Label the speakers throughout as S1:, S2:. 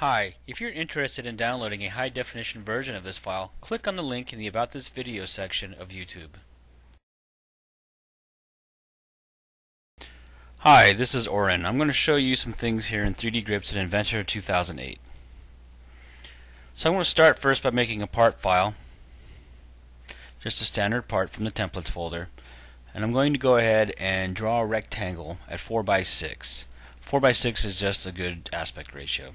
S1: Hi, if you're interested in downloading a high-definition version of this file, click on the link in the About This Video section of YouTube. Hi, this is Oren. I'm going to show you some things here in 3D Grips in Inventor 2008. So I'm going to start first by making a part file, just a standard part from the templates folder, and I'm going to go ahead and draw a rectangle at 4 by 6. 4 by 6 is just a good aspect ratio.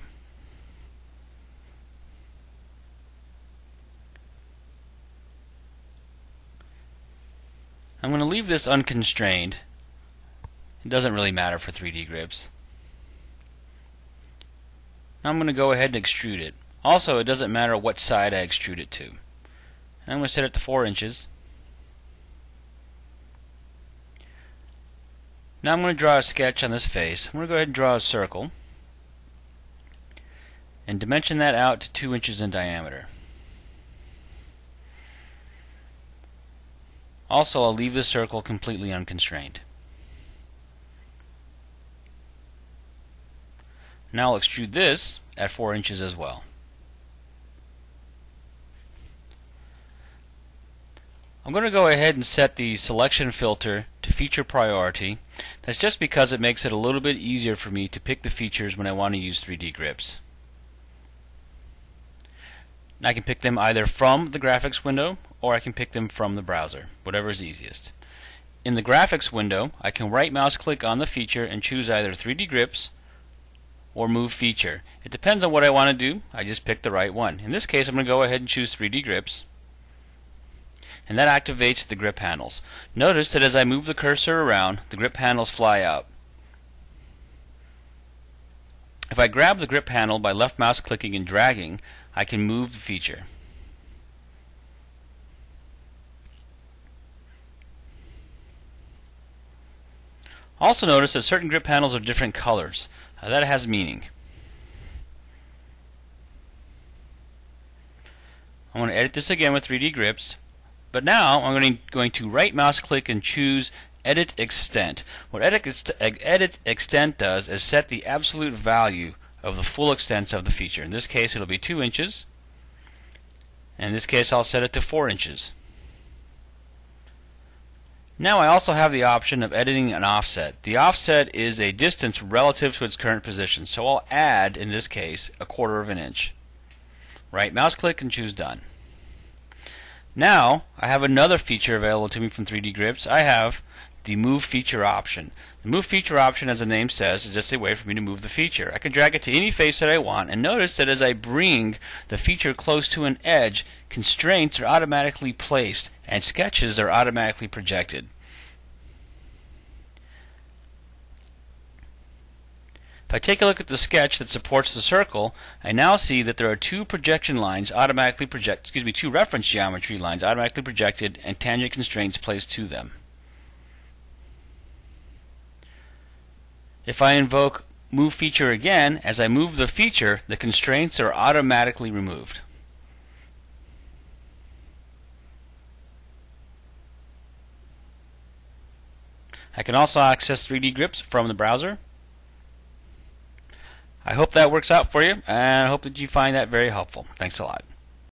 S1: I'm going to leave this unconstrained. It doesn't really matter for 3D grips. Now I'm going to go ahead and extrude it. Also, it doesn't matter what side I extrude it to. And I'm going to set it to 4 inches. Now I'm going to draw a sketch on this face. I'm going to go ahead and draw a circle and dimension that out to 2 inches in diameter. Also, I'll leave the circle completely unconstrained. Now I'll extrude this at 4 inches as well. I'm going to go ahead and set the selection filter to feature priority. That's just because it makes it a little bit easier for me to pick the features when I want to use 3D grips. And I can pick them either from the graphics window or I can pick them from the browser, whatever is easiest. In the graphics window, I can right mouse click on the feature and choose either 3D grips or move feature. It depends on what I want to do. I just pick the right one. In this case, I'm going to go ahead and choose 3D grips, and that activates the grip handles. Notice that as I move the cursor around, the grip handles fly out. If I grab the grip handle by left mouse clicking and dragging, I can move the feature. Also notice that certain grip handles are different colors. That has meaning. I want to edit this again with 3D grips, but now I'm going to right mouse click and choose Edit Extent. What Edit Extent does is set the absolute value of the full extent of the feature. In this case it'll be 2 inches. In this case I'll set it to 4 inches. Now I also have the option of editing an offset. The offset is a distance relative to its current position, so I'll add, in this case, 1/4 of an inch. Right mouse click and choose Done. Now I have another feature available to me from 3D Grips. I have the Move Feature option. The Move Feature option, as the name says, is just a way for me to move the feature. I can drag it to any face that I want, and notice that as I bring the feature close to an edge, constraints are automatically placed and sketches are automatically projected. If I take a look at the sketch that supports the circle, I now see that there are two projection lines automatically two reference geometry lines automatically projected and tangent constraints placed to them. If I invoke Move Feature again, as I move the feature, the constraints are automatically removed. I can also access 3D Grips from the browser. I hope that works out for you, and I hope that you find that very helpful. Thanks a lot.